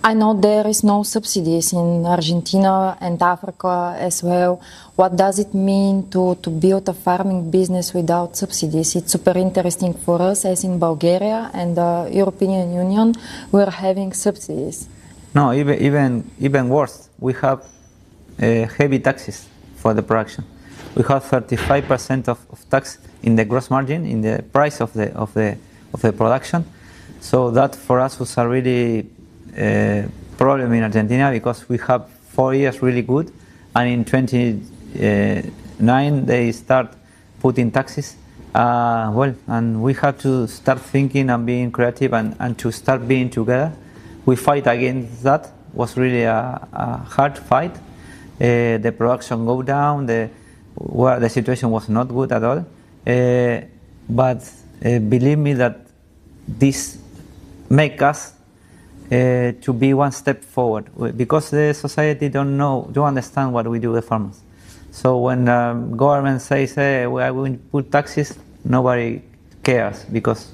I know there is no subsidies in Argentina and Africa as well. What does it mean to build a farming business without subsidies? It's super interesting for us, as in Bulgaria and the European Union, we're having subsidies. No, even worse. We have heavy taxes for the production. We have 35% of tax in the gross margin, in the price of the production. So that for us was a really problem in Argentina, because we have 4 years really good, and in 29 they start putting taxes. And we have to start thinking and being creative and to start being together. We fight against that. Was really a hard fight. The production go down. The situation was not good at all. But believe me that this make us to be one step forward, because the society don't understand what we do with farmers. So when government says, "Hey, we are going to put taxes," nobody cares, because.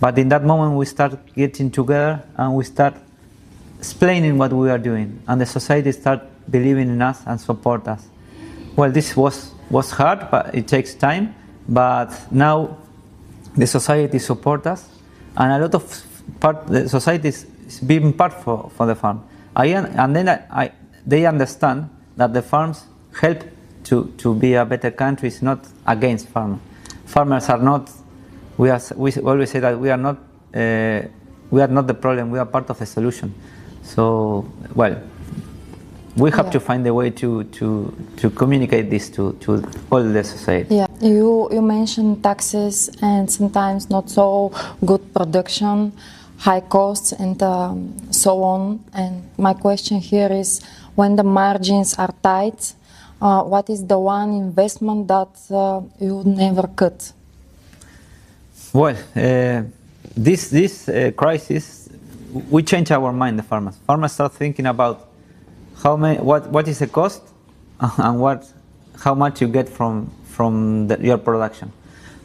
But in that moment, we start getting together and we start explaining what we are doing, and the society start believing in us and support us. Well, this was hard, but it takes time. But now the society support us, and a lot of the society is being part for the farm. And then they understand that the farms help to be a better country. It's not against farmers. Farmers are not. We always say that we are not the problem. We are part of the solution. So, well, we have to find a way to communicate this to all the society. Yeah, you mentioned taxes and sometimes not so good production, high costs, and so on. And my question here is, when the margins are tight, what is the one investment that you would never cut? Well, this crisis, we change our mind. The farmers start thinking about what is the cost and how much you get from your production.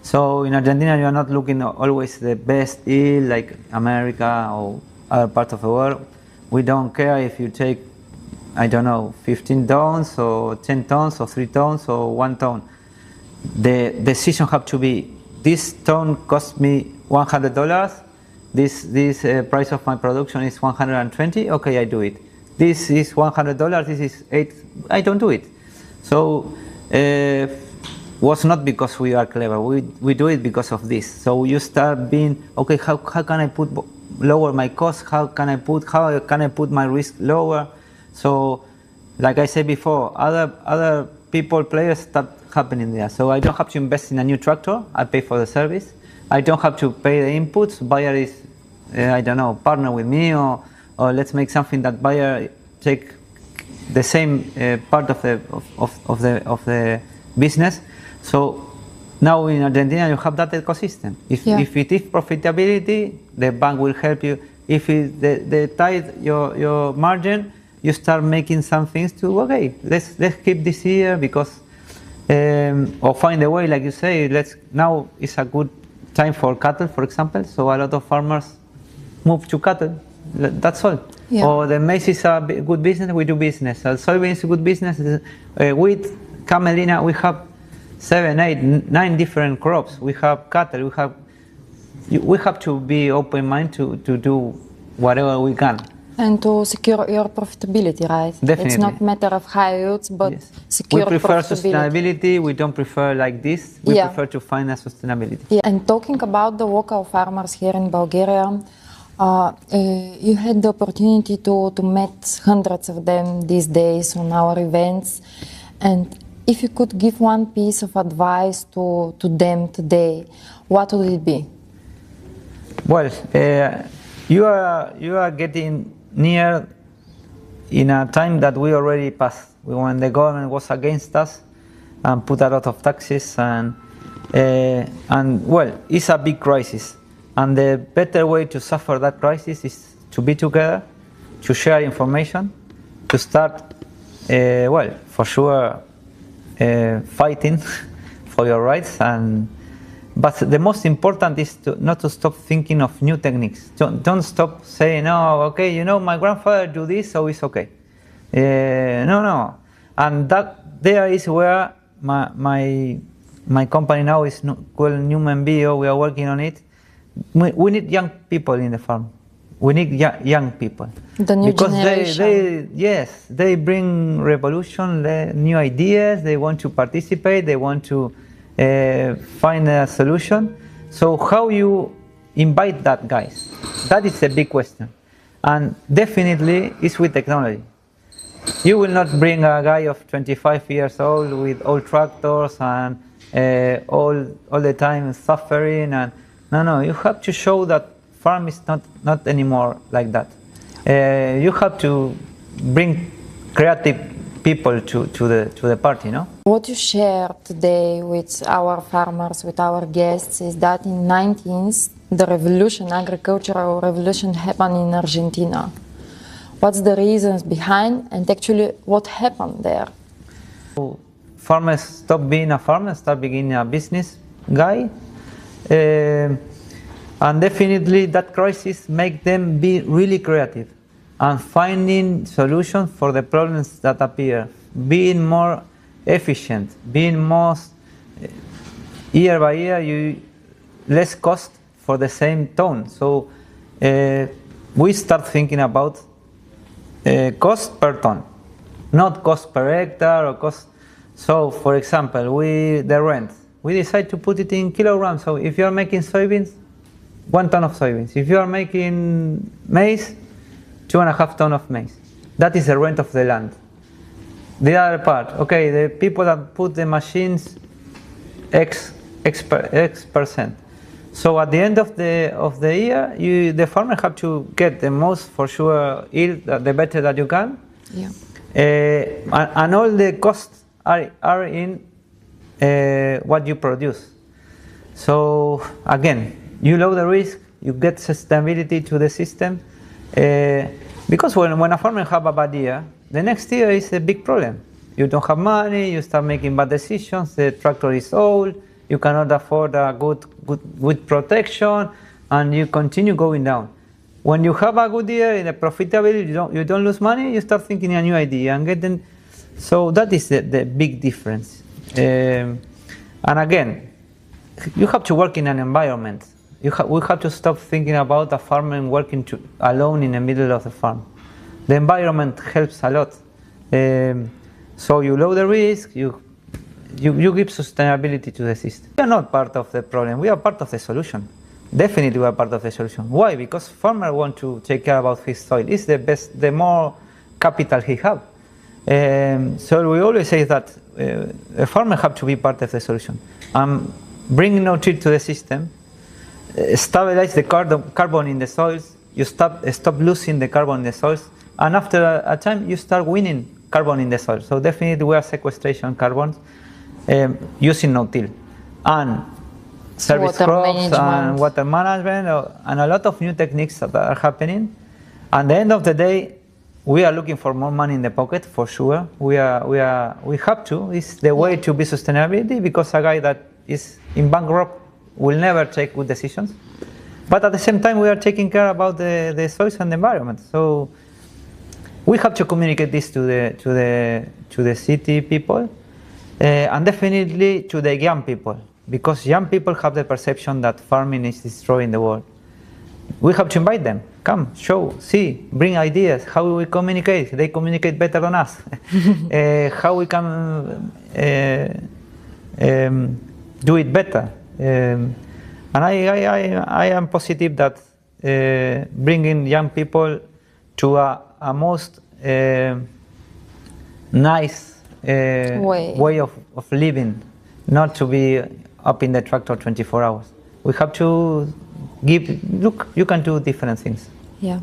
So in Argentina, you are not looking always the best yield like America or other parts of the world. We don't care if you take, I don't know, 15 tons or 10 tons or 3 tons or 1 ton. The decision have to be, this ton cost me $100. This price of my production is 120. Okay, I do it. This is $100. This is $8. I don't do it. So was not because we are clever. We do it because of this. So you start being, okay, how can I lower my cost? How can I put my risk lower? So, like I said before, other players start happening there. So I don't have to invest in a new tractor. I pay for the service. I don't have to pay the inputs. Buyer is, I don't know, partner with me, or let's make something that buyer take the same part of the business. So now in Argentina you have that ecosystem. If it is profitability, the bank will help you. If they tie your margin, you start making some things to, okay, let's keep this here because, or find a way, like you say, now is a good time for cattle, for example. So a lot of farmers move to cattle. That's all. Yeah. Or the maize is a good business, we do business. Soybean is a good business. Wheat, camelina, we have 7, 8, 9 different crops. We have cattle. We have to be open-minded to do whatever we can. And to secure your profitability, right? Definitely. It's not a matter of high yields, but secure profitability. We prefer sustainability. We don't prefer like this. We prefer to find a sustainability. Yeah. And talking about the local farmers here in Bulgaria, you had the opportunity to meet hundreds of them these days on our events. And if you could give one piece of advice to them today, what would it be? Well, you are getting near in a time that we already passed, when the government was against us and put a lot of taxes, and well, it's a big crisis. And the better way to suffer that crisis is to be together, to share information, to start, well, for sure, fighting for your rights, and But the most important is not to stop thinking of new techniques. Don't stop saying, "Oh, okay, you know, my grandfather do this, so it's okay." No. And there is where my company now is called Newman Bio. We are working on it. We need young people in the farm. We need young people. The new generation. They bring revolution, new ideas. They want to participate. They want to find a solution. So how you invite that guys? That is a big question. And definitely it's with technology. You will not bring a guy of 25 years old with old tractors and all the time suffering. And no, you have to show that farm is not anymore like that. You have to bring creative people to the party, no? What you share today with our farmers, with our guests, is that in 19th, the revolution, agricultural revolution, happened in Argentina. What's the reasons behind, and actually what happened there? Farmers stop being a farmer, start being a business guy. And definitely that crisis make them be really creative and finding solutions for the problems that appear, being more efficient, being more year by year, less cost for the same ton. So we start thinking about cost per ton, not cost per hectare or cost. So for example, the rent, we decide to put it in kilograms. So if you are making soybeans, 1 ton of soybeans. If you are making maize, 2.5 tons of maize. That is the rent of the land. The other part, okay, the people that put the machines, X percent. So at the end of the year, the farmer have to get the most, for sure, yield, the better that you can. Yeah. And all the costs are in what you produce. So again, you lower the risk, you get sustainability to the system. Because when a farmer have a bad year, the next year is a big problem. You don't have money, you start making bad decisions, the tractor is old, you cannot afford a good protection, and you continue going down. When you have a good year in the profitability, you don't lose money, you start thinking a new idea and getting. So that is the big difference. And again, you have to work in an environment. We have to stop thinking about a farmer working alone in the middle of the farm. The environment helps a lot. So you lower the risk, you give sustainability to the system. We are not part of the problem, we are part of the solution. Definitely we are part of the solution. Why? Because farmer want to take care about his soil. It's the best, the more capital he have. So we always say that a farmer have to be part of the solution. Bring no-till to the system, stabilize the carbon in the soils, you stop losing the carbon in the soils, and after a time you start winning carbon in the soil. So definitely we are sequestration carbon using no-till. And service crops and water management and a lot of new techniques that are happening. At the end of the day, we are looking for more money in the pocket, for sure. We have to. It's the way to be sustainability, because a guy that is in bankrupt will never take good decisions. But at the same time, we are taking care about the soils and the environment. So we have to communicate this to the city people, and definitely to the young people, because young people have the perception that farming is destroying the world. We have to invite them. Come, show, see, bring ideas. How we communicate? They communicate better than us. How we can do it better. And I am positive that bringing young people to a most nice way of living, not to be up in the tractor 24 hours. We have to look, you can do different things. Yeah.